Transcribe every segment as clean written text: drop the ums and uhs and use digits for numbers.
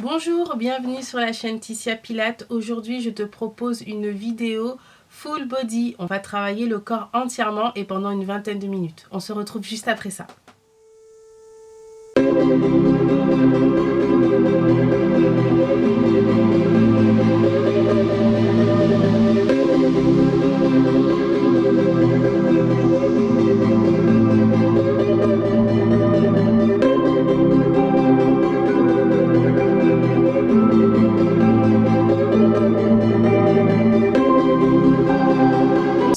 Bonjour, bienvenue sur la chaîne Ticia Pilates. Aujourd'hui, je te propose une vidéo full body. On va travailler le corps entièrement et pendant une vingtaine de minutes. On se retrouve juste après ça.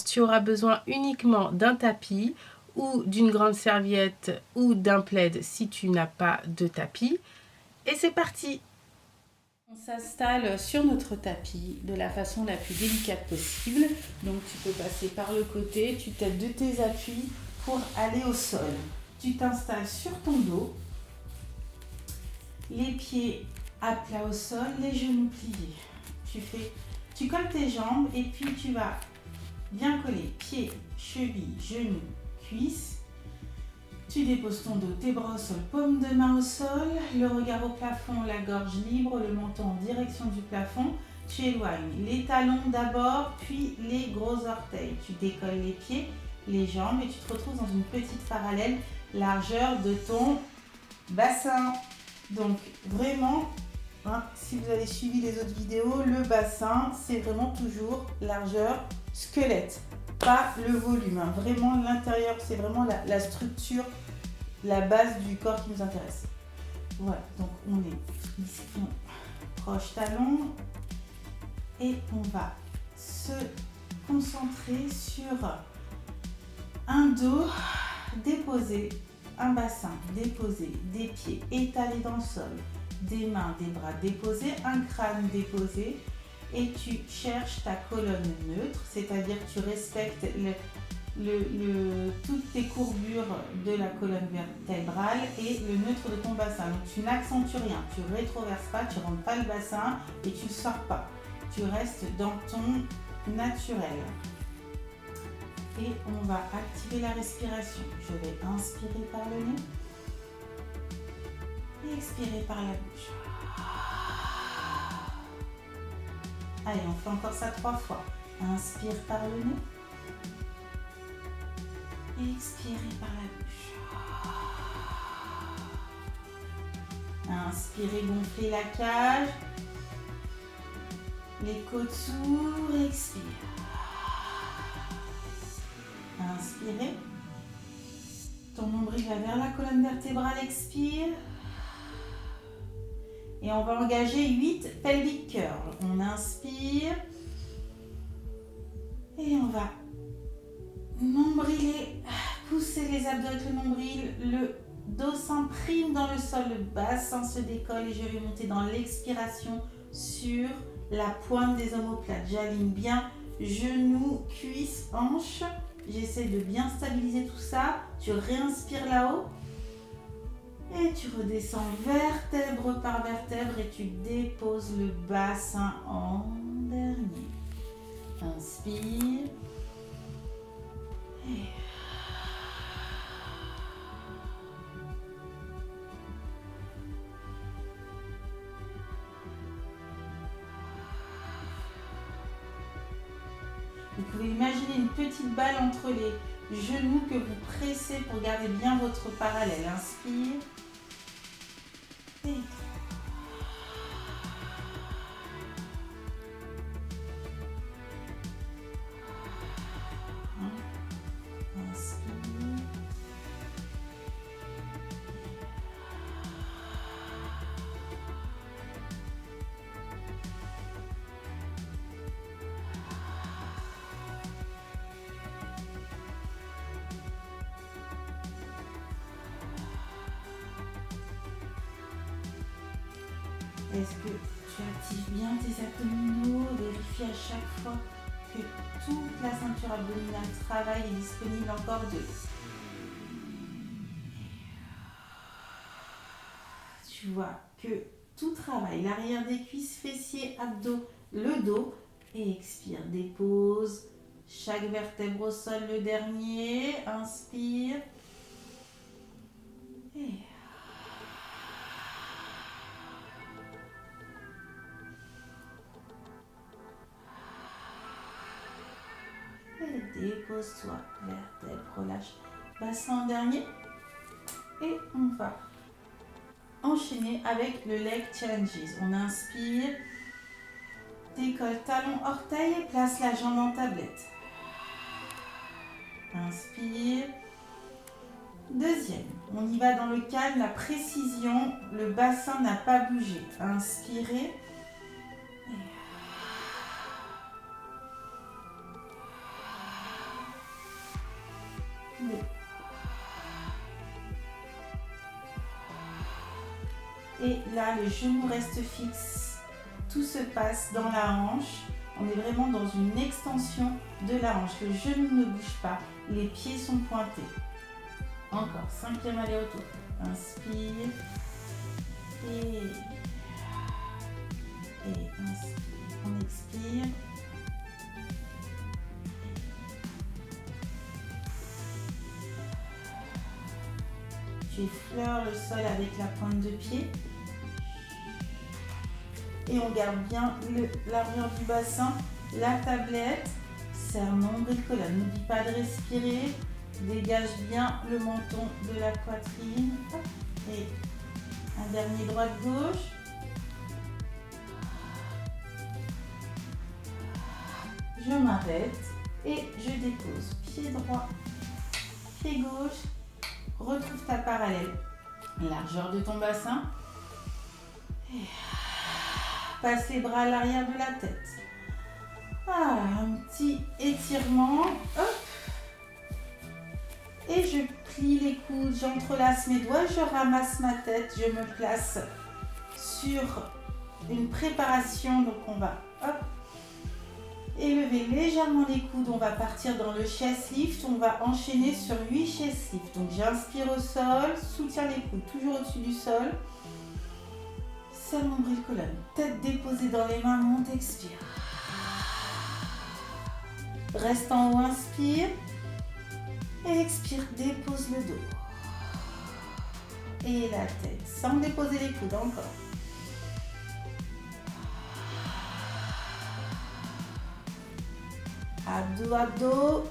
Tu auras besoin uniquement d'un tapis ou d'une grande serviette ou d'un plaid si tu n'as pas de tapis. Et c'est parti! On s'installe sur notre tapis de la façon la plus délicate possible. Donc tu peux passer par le côté, tu t'aides de tes appuis pour aller au sol. Tu t'installes sur ton dos, les pieds à plat au sol, les genoux pliés. Tu colles tes jambes et puis tu vas bien coller pieds, chevilles, genoux, cuisses. Tu déposes ton dos, tes bras au sol, paume de main au sol, le regard au plafond, la gorge libre, le menton en direction du plafond. Tu éloignes les talons d'abord, puis les gros orteils. Tu décolles les pieds, les jambes et tu te retrouves dans une petite parallèle, largeur de ton bassin. Donc vraiment, si vous avez suivi les autres vidéos, le bassin, c'est vraiment toujours largeur squelette, pas le volume. Vraiment, l'intérieur, c'est vraiment la structure, la base du corps qui nous intéresse. Voilà, donc on est ici, proche talon et on va se concentrer sur un dos déposé, un bassin déposé, des pieds étalés dans le sol, des mains, des bras déposés, un crâne déposé et tu cherches ta colonne neutre, c'est-à-dire que tu respectes toutes tes courbures de la colonne vertébrale et le neutre de ton bassin. Donc tu n'accentues rien, tu ne rétroverses pas, tu ne rentres pas le bassin et tu ne sors pas. Tu restes dans ton naturel. Et on va activer la respiration. Je vais inspirer par le nez et expirer par la bouche. Allez, on fait encore ça 3 fois. Inspire par le nez et expire par la bouche. Inspirez, gonflez la cage. Les côtes s'ouvrent, expire. Inspirez. Ton nombril va vers la colonne vertébrale, expire. Et on va engager 8 pelvic curls. On inspire. Et on va nombriler, pousser les abdos avec le nombril. Le dos s'imprime dans le sol, le bassin se décolle et je vais monter dans l'expiration sur la pointe des omoplates. J'aligne bien genoux, cuisses, hanches. J'essaie de bien stabiliser tout ça. Tu réinspires là-haut. Et tu redescends vertèbre par vertèbre et tu déposes le bassin en dernier. Inspire. Et... Vous pouvez imaginer une petite balle entre les genoux que vous pressez pour garder bien votre parallèle. Inspire. Et... Inspire. Est-ce que tu actives bien tes abdominaux? Vérifie à chaque fois que toute la ceinture abdominale travaille et est disponible encore de. Tu vois que tout travaille. L'arrière des cuisses, fessiers, abdos, le dos. Et expire, dépose chaque vertèbre au sol, le dernier. Inspire. Et... dépose-toi, vertèbre, relâche. Bassin en dernier. Et on va enchaîner avec le leg challenges. On inspire, décolle talon, orteil et place la jambe en tablette. Inspire. Deuxième, on y va dans le calme, la précision, le bassin n'a pas bougé. Inspirez. Et là, le genou reste fixe. Tout se passe dans la hanche. On est vraiment dans une extension de la hanche. Le genou ne bouge pas. Les pieds sont pointés. Encore, cinquième aller-retour. Inspire. Et inspire. On expire. Tu effleures le sol avec la pointe de pied. Et on garde bien l'arrière du bassin, la tablette. Serre nombril colonne. N'oublie pas de respirer. Dégage bien le menton de la poitrine. Et un dernier droite-gauche. Je m'arrête et je dépose. Pied droit, pied gauche. Retrouve ta parallèle. Largeur de ton bassin. Et passe les bras à l'arrière de la tête. Un petit étirement. Hop. Et je plie les coudes, j'entrelace mes doigts, je ramasse ma tête, je me place sur une préparation. Donc on va élever légèrement les coudes, on va partir dans le chest lift, on va enchaîner sur 8 chest lift. Donc j'inspire au sol, soutiens les coudes toujours au-dessus du sol. Serre nombril colonne, tête déposée dans les mains, monte, expire. Reste en haut, inspire. Et expire, dépose le dos. Et la tête, sans déposer les coudes, encore. Abdos, abdos.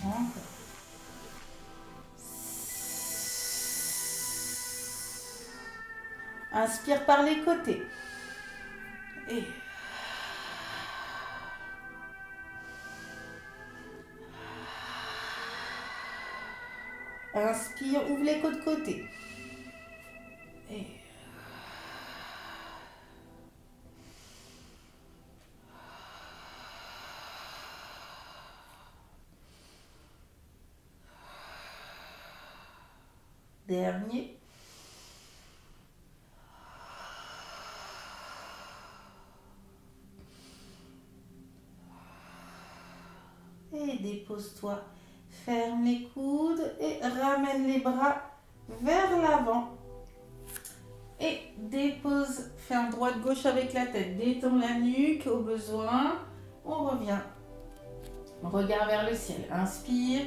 Encore. Inspire par les côtés. Et inspire, ouvre les côtes de côté. Et dernier. Et dépose-toi. Ferme les coudes et ramène les bras vers l'avant. Et dépose. Fais un droite-gauche avec la tête. Détends la nuque au besoin. On revient. Regard vers le ciel. Inspire.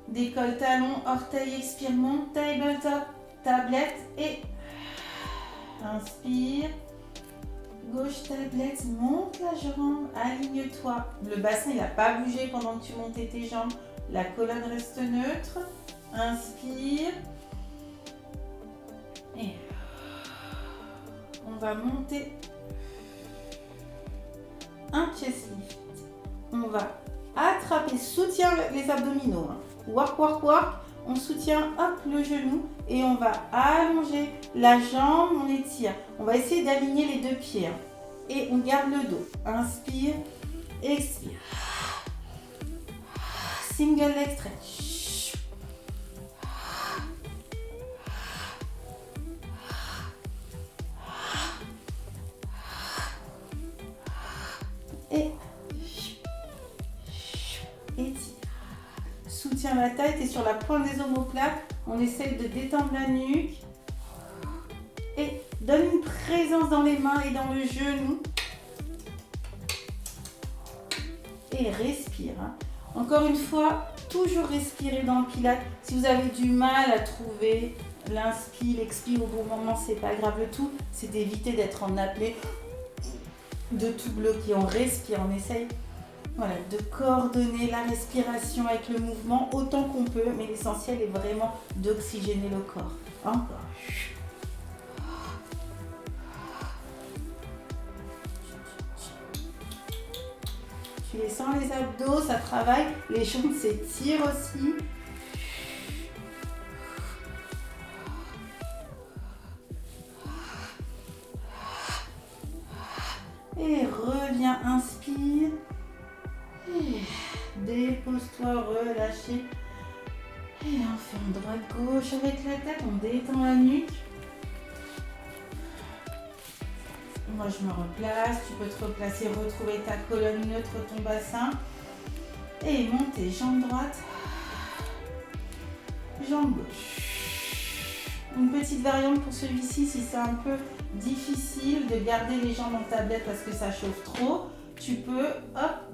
Décolle talon, orteil, expire, monte, tabletop, tablette et inspire. Gauche, tablette, monte la jambe, aligne-toi. Le bassin, il n'a pas bougé pendant que tu montais tes jambes. La colonne reste neutre. Inspire. Et on va monter un chest lift. On va attraper, soutien les abdominaux. Work, work, work. On soutient le genou et on va allonger la jambe, on étire. On va essayer d'aligner les deux pieds. Et on garde le dos. Inspire, expire. Single leg stretch. Et étire. Soutiens la tête et sur la pointe des omoplates, on essaye de détendre la nuque et Donne une présence dans les mains et dans le genou. Et respire. Encore une fois, toujours respirer dans le Pilates. Si vous avez du mal à trouver l'inspire, l'expire au bon moment, c'est pas grave. Le tout, c'est d'éviter d'être en apnée, de tout bloquer. On respire, on essaye de coordonner la respiration avec le mouvement autant qu'on peut, mais l'essentiel est vraiment d'oxygéner le corps. Encore. Tu les sens les abdos, ça travaille, les jambes s'étirent aussi. Et reviens, inspire. Dépose-toi, relâchez. Et on fait en droite-gauche avec la tête, on détend la nuque. Moi je me replace, tu peux te replacer, retrouver ta colonne neutre, ton bassin. Et monter, jambe droite, jambe gauche. Une petite variante pour celui-ci, si c'est un peu difficile de garder les jambes en tablette parce que ça chauffe trop, tu peux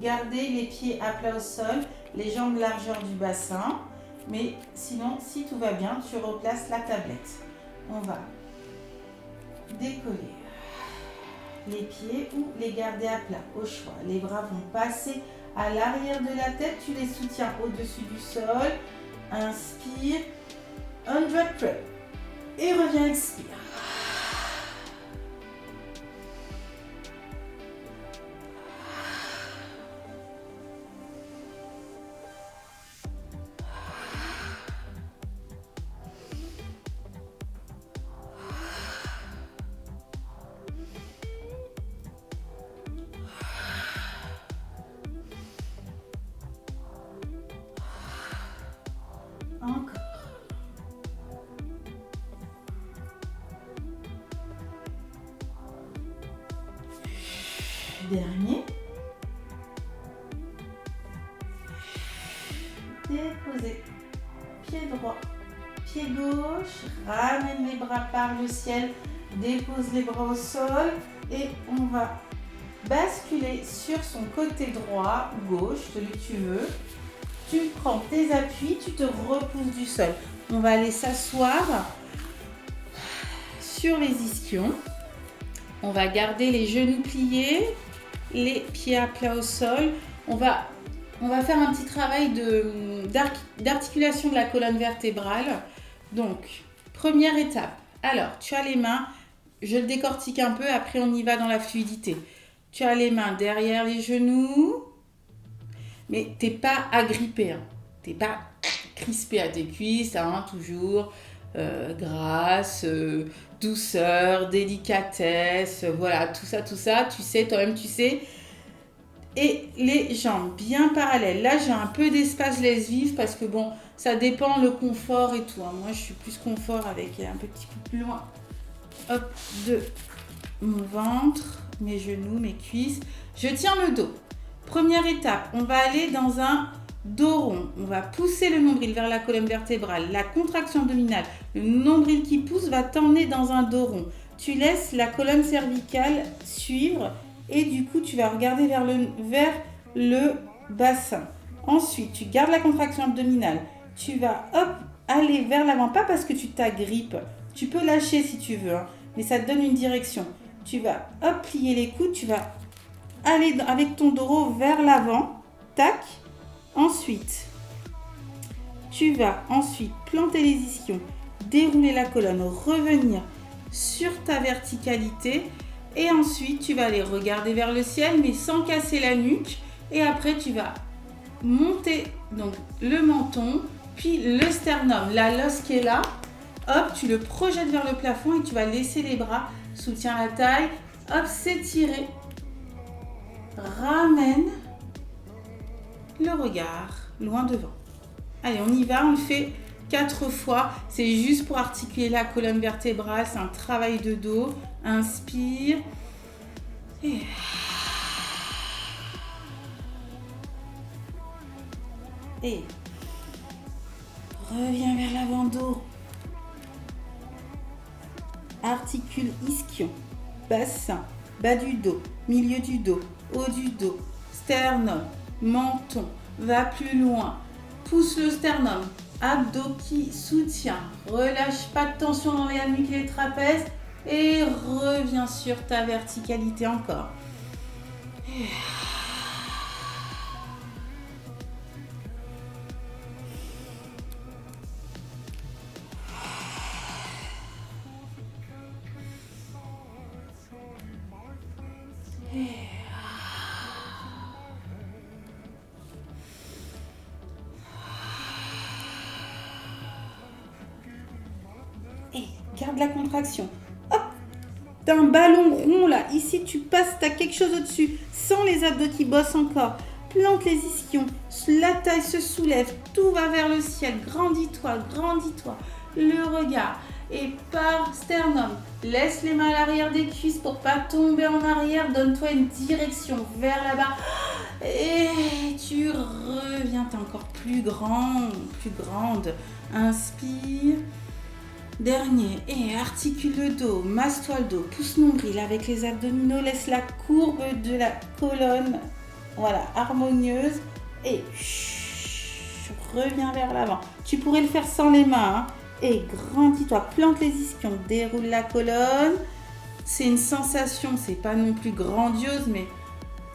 garder les pieds à plat au sol, les jambes largeur du bassin. Mais sinon, si tout va bien, tu replaces la tablette. On va décoller les pieds ou les garder à plat, au choix. Les bras vont passer à l'arrière de la tête, tu les soutiens au-dessus du sol. Inspire, 100 breath. Et reviens, expire. Encore. Dernier. Déposez. Pied droit, pied gauche. Ramène les bras par le ciel. Dépose les bras au sol. Et on va basculer sur son côté droit ou gauche, celui que tu veux. Tu prends tes appuis, tu te repousses du sol. On va aller s'asseoir sur les ischions. On va garder les genoux pliés, les pieds à plat au sol. On va faire un petit travail d'articulation de la colonne vertébrale. Donc, première étape. Alors, tu as les mains, je le décortique un peu, après on y va dans la fluidité. Tu as les mains derrière les genoux. Mais tu n'es pas agrippé, hein. Tu n'es pas crispé à tes cuisses, hein, toujours grâce, douceur, délicatesse, voilà, tout ça, tu sais, toi-même tu sais. Et les jambes bien parallèles. Là, j'ai un peu d'espace, laisse vivre, parce que bon, ça dépend le confort et tout, hein. Moi, je suis plus confort avec un petit peu plus loin. Hop, de mon ventre, mes genoux, mes cuisses. Je tiens le dos. Première étape, on va aller dans un dos rond. On va pousser le nombril vers la colonne vertébrale, la contraction abdominale. Le nombril qui pousse va t'emmener dans un dos rond. Tu laisses la colonne cervicale suivre et du coup, tu vas regarder vers le bassin. Ensuite, tu gardes la contraction abdominale. Tu vas aller vers l'avant, pas parce que tu t'agrippes. Tu peux lâcher si tu veux, hein, mais ça te donne une direction. Tu vas plier les coudes, tu vas aller avec ton dos vers l'avant, tac. Ensuite, tu vas planter les ischions, dérouler la colonne, revenir sur ta verticalité et ensuite tu vas aller regarder vers le ciel mais sans casser la nuque et après tu vas monter donc le menton puis le sternum, la l'os qui est là, tu le projettes vers le plafond et tu vas laisser les bras, soutiens la taille, s'étirer. Ramène le regard loin devant. Allez, on y va, on le fait 4 fois. C'est juste pour articuler la colonne vertébrale, c'est un travail de dos. Inspire. Et reviens vers l'avant dos. articule ischion, bassin, bas du dos, milieu du dos, haut du dos, sternum, menton, va plus loin, pousse le sternum, abdos qui soutient, relâche pas de tension dans les nuque et les trapèzes et reviens sur ta verticalité encore. Et garde la contraction. Hop, t'as un ballon rond là. Ici, tu passes, t'as quelque chose au-dessus. Sans les abdos qui bossent encore. Plante les ischions. La taille se soulève. Tout va vers le ciel. Grandis-toi, grandis-toi. Le regard. Et par sternum. Laisse les mains à l'arrière des cuisses pour pas tomber en arrière. Donne-toi une direction vers là-bas. Et tu reviens. T'es encore plus grand, plus grande. Inspire. Dernier, et articule le dos, masse-toi le dos, pousse nombril avec les abdominaux, laisse la courbe de la colonne, voilà, harmonieuse, et reviens vers l'avant. Tu pourrais le faire sans les mains, hein, et grandis-toi, plante les ischions, déroule la colonne, c'est une sensation, c'est pas non plus grandiose, mais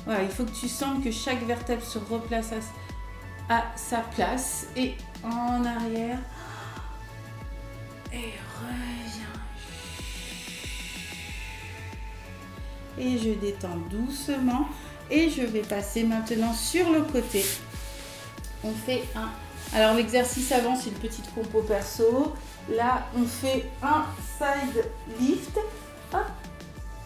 voilà, il faut que tu sentes que chaque vertèbre se replace à sa place, et en arrière. Et reviens. Et je détends doucement. Et je vais passer maintenant sur le côté. On fait un... Alors l'exercice avant, c'est une petite compo perso. Là, on fait un side lift. Hop.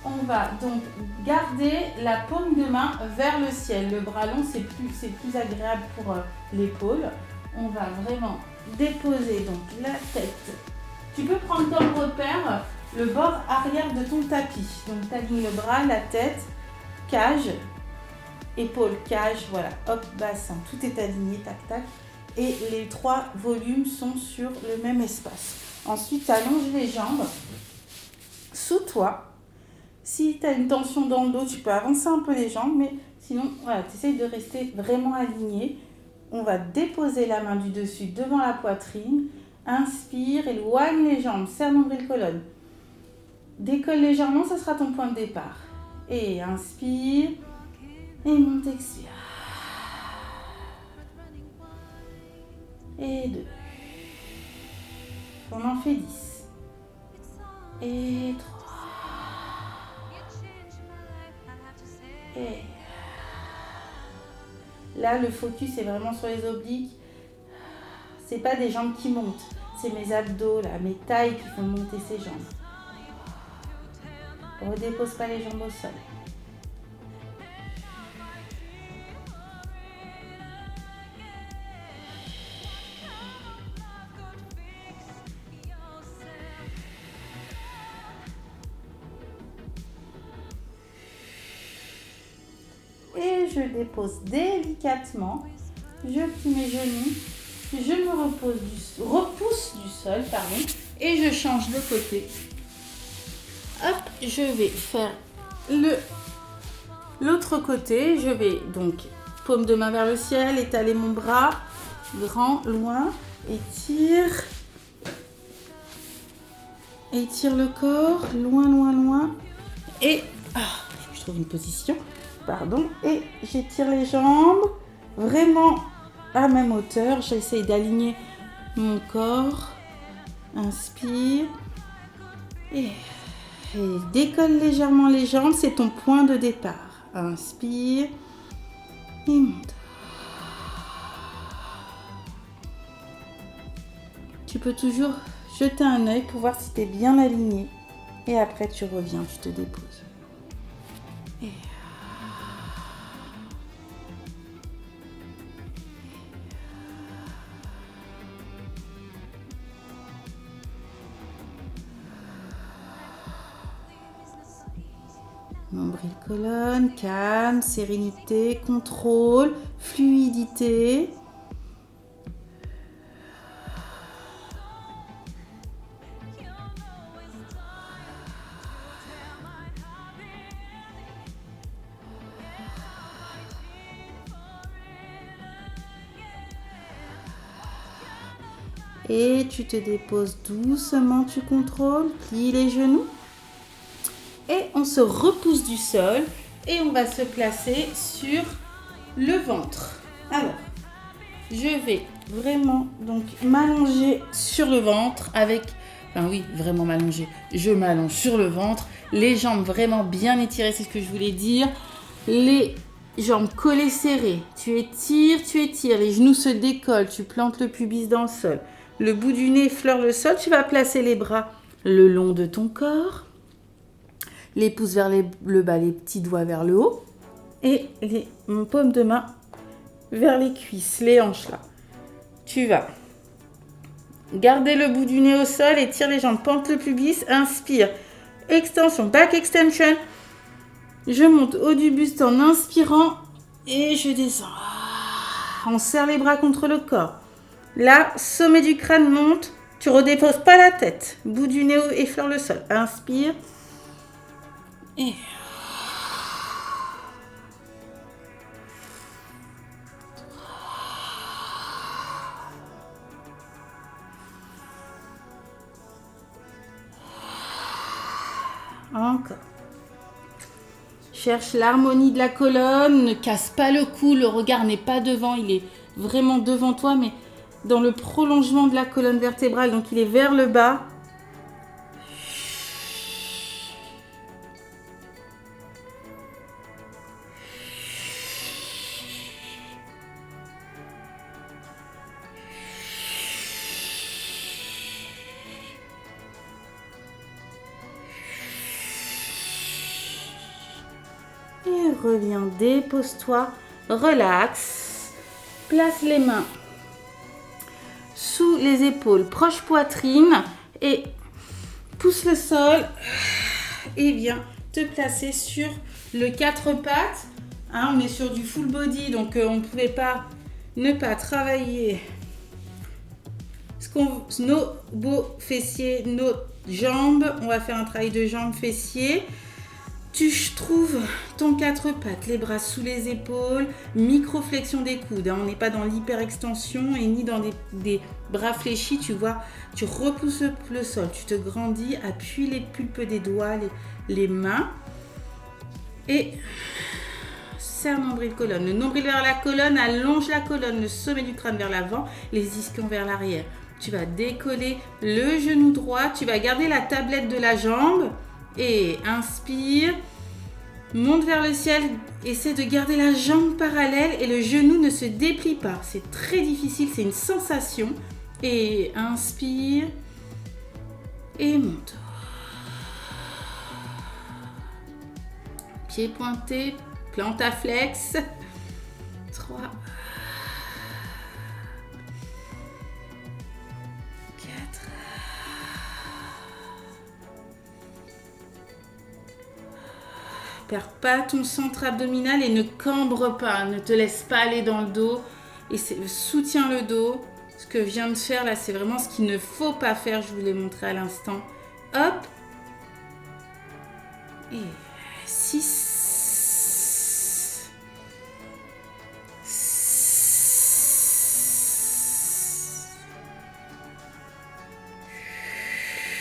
On va donc garder la paume de main vers le ciel. Le bras long, c'est plus agréable pour l'épaule. On va vraiment déposer donc la tête. Tu peux prendre comme repère le bord arrière de ton tapis. Donc, tu alignes le bras, la tête, cage, épaule, cage, voilà, hop, bassin. Tout est aligné, tac, tac. Et les 3 volumes sont sur le même espace. Ensuite, tu allonges les jambes sous toi. Si tu as une tension dans le dos, tu peux avancer un peu les jambes, mais sinon, voilà, tu essayes de rester vraiment aligné. On va déposer la main du dessus devant la poitrine. Inspire, éloigne les jambes, serre nombril colonne. Décolle légèrement, ce sera ton point de départ. Et inspire, et monte, expire. Et 2. On en fait 10. Et 3. Et là, le focus est vraiment sur les obliques. C'est pas des jambes qui montent, c'est mes abdos là, mes tailles qui font monter ces jambes. Redépose pas les jambes au sol. Et je dépose délicatement. Je plie mes genoux. Je me repousse du sol, pardon, et je change de côté. Hop, je vais faire l'autre côté. Je vais donc paume de main vers le ciel, étaler mon bras, grand, loin, étire le corps, loin, loin, loin, et je trouve une position, pardon, et j'étire les jambes, vraiment à même hauteur, j'essaie d'aligner mon corps, inspire, et décolle légèrement les jambes, c'est ton point de départ, inspire, et monte. Tu peux toujours jeter un œil pour voir si tu es bien aligné, et après tu reviens, tu te déposes. Et nombril colonne, calme, sérénité, contrôle, fluidité. Et tu te déposes doucement, tu contrôles, plie les genoux. Et on se repousse du sol et on va se placer sur le ventre. Alors, je vais vraiment donc m'allonger sur le ventre avec... Enfin oui, vraiment m'allonger. Je m'allonge sur le ventre. Les jambes vraiment bien étirées, c'est ce que je voulais dire. Les jambes collées serrées. Tu étires. Les genoux se décollent. Tu plantes le pubis dans le sol. Le bout du nez effleure le sol. Tu vas placer les bras le long de ton corps. Les pouces vers le bas, les petits doigts vers le haut. Et les paumes de main vers les cuisses, les hanches là. Tu vas garder le bout du nez au sol, étire les jambes, pente le pubis, inspire. Extension, back extension. Je monte haut du buste en inspirant et je descends. On serre les bras contre le corps. Là, sommet du crâne monte. Tu redéposes pas la tête. Bout du nez effleure le sol. Inspire. Et... Encore. Cherche l'harmonie de la colonne, ne casse pas le cou, le regard n'est pas devant, il est vraiment devant toi, mais dans le prolongement de la colonne vertébrale, donc il est vers le bas. Et reviens, dépose-toi, relaxe, place les mains sous les épaules, proche poitrine et pousse le sol et viens te placer sur le 4 pattes. Hein, on est sur du full body, donc on ne pouvait pas ne pas travailler nos beaux fessiers, nos jambes. On va faire un travail de jambes fessiers. Tu trouves ton 4 pattes, les bras sous les épaules, micro-flexion des coudes. Hein. On n'est pas dans l'hyperextension et ni dans des bras fléchis. Tu vois, tu repousses le sol, tu te grandis, appuie les pulpes des doigts, les mains. Et serre nombril colonne. Le nombril vers la colonne, allonge la colonne, le sommet du crâne vers l'avant, les ischions vers l'arrière. Tu vas décoller le genou droit, tu vas garder la tablette de la jambe. Et inspire, monte vers le ciel, essaie de garder la jambe parallèle et le genou ne se déplie pas. C'est très difficile, c'est une sensation. Et inspire et monte. Pied pointé, plantaflex. 3. 4. Perds pas ton centre abdominal et ne cambre pas, ne te laisse pas aller dans le dos et soutiens le dos. Ce que je viens de faire là, c'est vraiment ce qu'il ne faut pas faire, je vous l'ai montré à l'instant. Hop. Et 6. 7.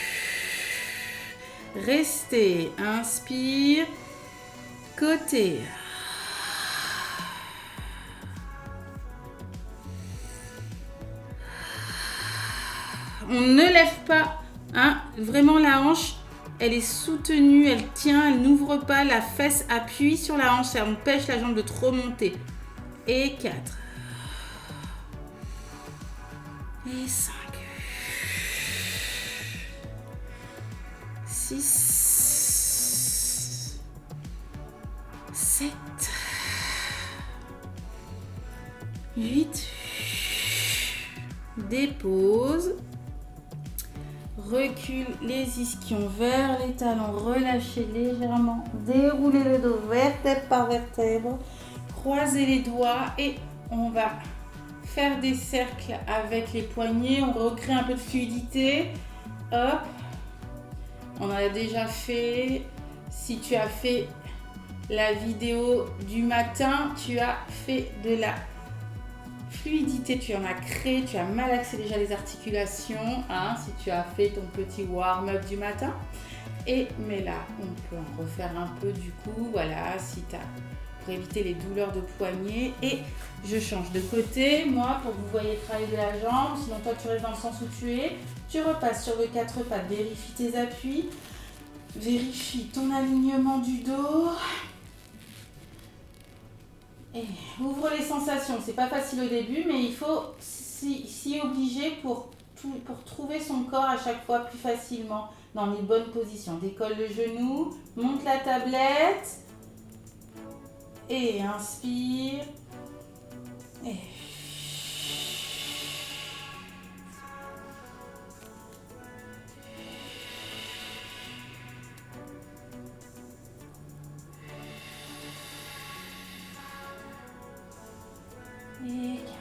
Restez, inspire. Côté. On ne lève pas, hein, vraiment la hanche, elle est soutenue, elle tient, elle n'ouvre pas, la fesse appuie sur la hanche, ça empêche la jambe de trop monter. Et 4. Et 5. 6. 7, 8, dépose, recule les ischions vers les talons, relâchez légèrement, déroulez le dos vertèbre par vertèbre, croisez les doigts et on va faire des cercles avec les poignets, on recrée un peu de fluidité, hop, on en a déjà fait, si tu as fait la vidéo du matin, tu as fait de la fluidité, tu en as créé, tu as malaxé déjà les articulations, hein, si tu as fait ton petit warm-up du matin. Mais là, on peut en refaire un peu du coup, voilà, si tu as, pour éviter les douleurs de poignet. Et je change de côté, moi, pour que vous voyez travailler la jambe, sinon toi tu restes dans le sens où tu es. Tu repasses sur le 4 pattes, vérifie tes appuis, vérifie ton alignement du dos. Et ouvre les sensations, c'est pas facile au début, mais il faut s'y obliger pour trouver son corps à chaque fois plus facilement dans les bonnes positions. Décolle le genou, monte la tablette et inspire. Et et 4.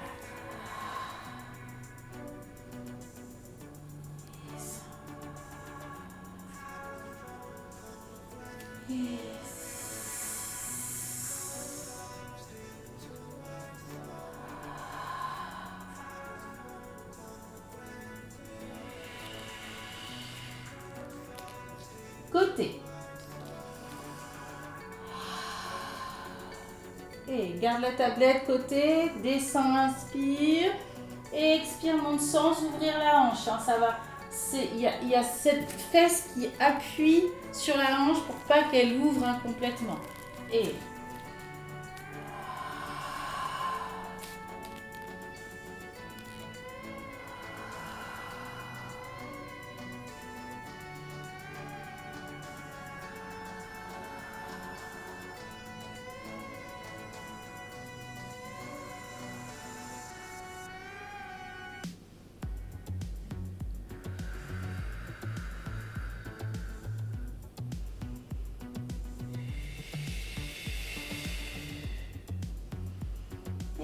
Et 5. Et 6. Côté. Et garde la tablette côté, descends, inspire et expire, monte sans ouvrir la hanche. Hein, ça va. Il y a cette fesse qui appuie sur la hanche pour pas qu'elle ouvre complètement. Et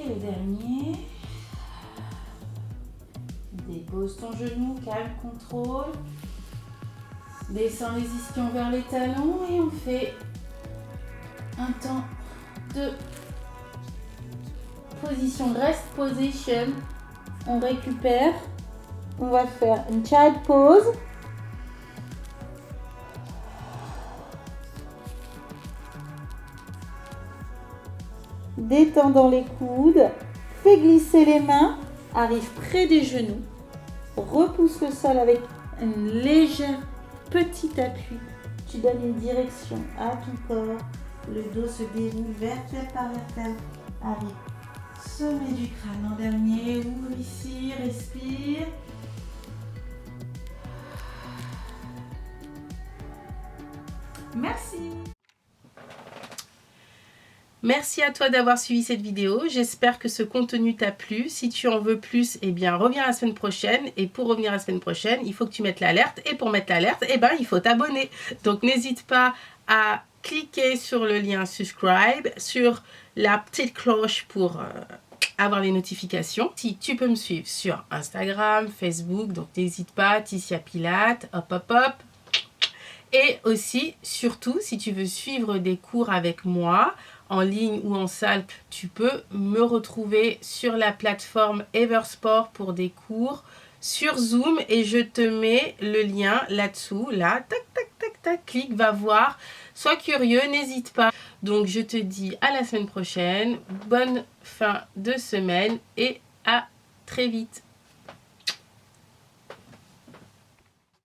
le dernier. Dépose ton genou, calme, contrôle. Descends les ischions vers les talons et on fait un temps de position, rest position. On récupère. On va faire une child pose. Détendant les coudes, fais glisser les mains, arrive près des genoux, repousse le sol avec un léger petit appui. Tu donnes une direction à ton corps, le dos se déroule vertèbre par vertèbre, arrive sommet du crâne en dernier, ouvre ici, respire. Merci. Merci à toi d'avoir suivi cette vidéo. J'espère que ce contenu t'a plu. Si tu en veux plus, eh bien, reviens la semaine prochaine. Et pour revenir la semaine prochaine, il faut que tu mettes l'alerte. Et pour mettre l'alerte, eh ben, il faut t'abonner. Donc, n'hésite pas à cliquer sur le lien subscribe, sur la petite cloche pour avoir les notifications. Si tu peux me suivre sur Instagram, Facebook, donc n'hésite pas, Ticia Pilates, hop, hop, hop. Et aussi, surtout, si tu veux suivre des cours avec moi, en ligne ou en salle, tu peux me retrouver sur la plateforme Eversport pour des cours sur Zoom et je te mets le lien là-dessous, là, tac, tac, tac, tac, clique, va voir, sois curieux, n'hésite pas. Donc je te dis à la semaine prochaine, bonne fin de semaine et à très vite.